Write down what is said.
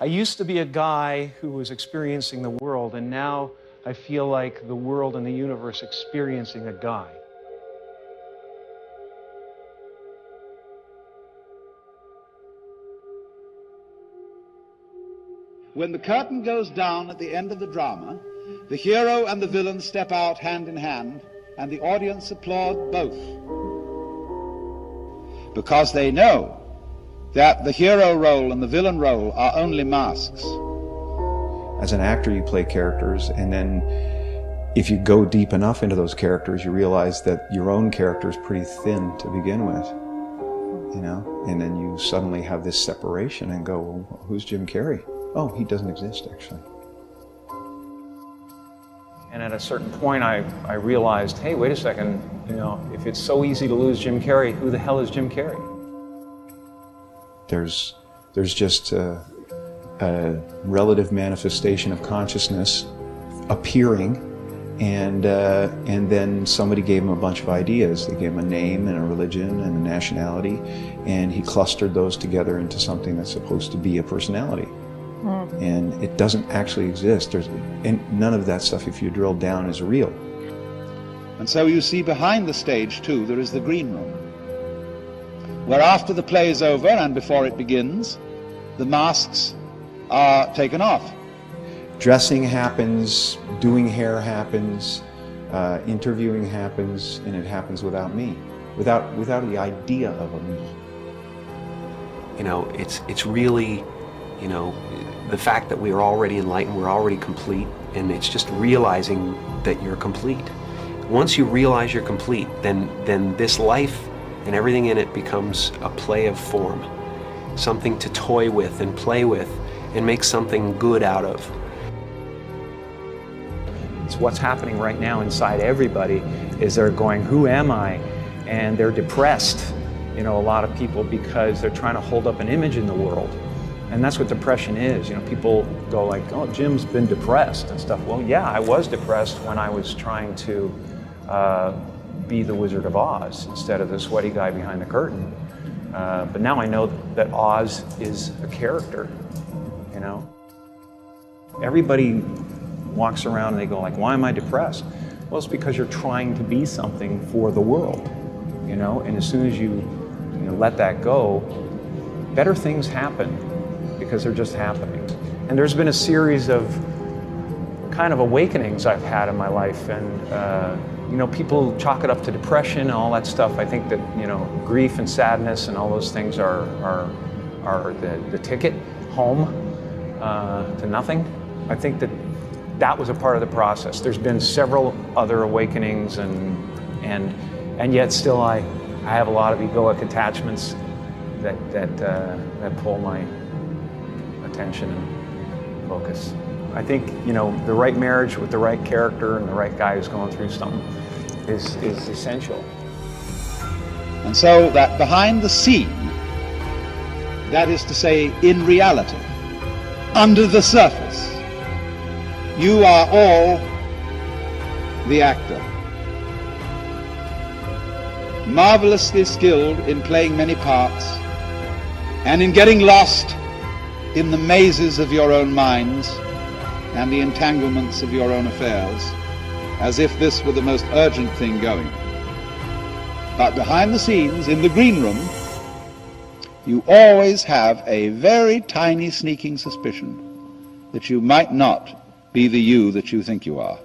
I used to be a guy who was experiencing the world, and now I feel like the world and the universe experiencing a guy. When the curtain goes down at the end of the drama, the hero and the villain step out hand in hand, and the audience applaud both. Because they know that the hero role and the villain role are only masks. As an actor, you play characters, and then if you go deep enough into those characters, you realize that your own character is pretty thin to begin with, you know? And then you suddenly have this separation and go, well, who's Jim Carrey? Oh, he doesn't exist, actually. And at a certain point, I realized, hey, wait a second, you know, if it's so easy to lose Jim Carrey, who the hell is Jim Carrey? There's just a relative manifestation of consciousness appearing, and then somebody gave him a bunch of ideas. They gave him a name and a religion and a nationality, and he clustered those together into something that's supposed to be a personality. And it doesn't actually exist. And none of that stuff, if you drill down, is real. And so you see behind the stage, too, there is the green room, where after the play is over and before it begins, the masks are taken off. Dressing happens, doing hair happens, interviewing happens, and it happens without me, without the idea of a me. You know, it's really, you know, the fact that we are already enlightened, we're already complete, and it's just realizing that you're complete. Once you realize you're complete, then this life and everything in it becomes a play of form, something to toy with and play with and make something good out of. It's what's happening right now inside everybody is they're going, who am I? And they're depressed, you know, a lot of people, because they're trying to hold up an image in the world. And that's what depression is. You know, people go like, oh, Jim's been depressed and stuff. Well, yeah, I was depressed when I was trying to be the Wizard of Oz instead of the sweaty guy behind the curtain. But now I know that Oz is a character, you know. Everybody walks around and they go like, why am I depressed? Well, it's because you're trying to be something for the world, you know. And as soon as you let that go, better things happen, because they're just happening. And there's been a series of kind of awakenings I've had in my life, and you know, people chalk it up to depression and all that stuff. I think that, you know, grief and sadness and all those things are the ticket home to nothing. I think that was a part of the process. There's been several other awakenings, and yet still I have a lot of egoic attachments that pull my attention and focus. I think, you know, the right marriage with the right character and the right guy who's going through something is essential. And so that behind the scene, that is to say, in reality, under the surface, you are all the actor. Marvelously skilled in playing many parts and in getting lost in the mazes of your own minds and the entanglements of your own affairs, as if this were the most urgent thing going. But behind the scenes, in the green room, you always have a very tiny sneaking suspicion that you might not be the you that you think you are.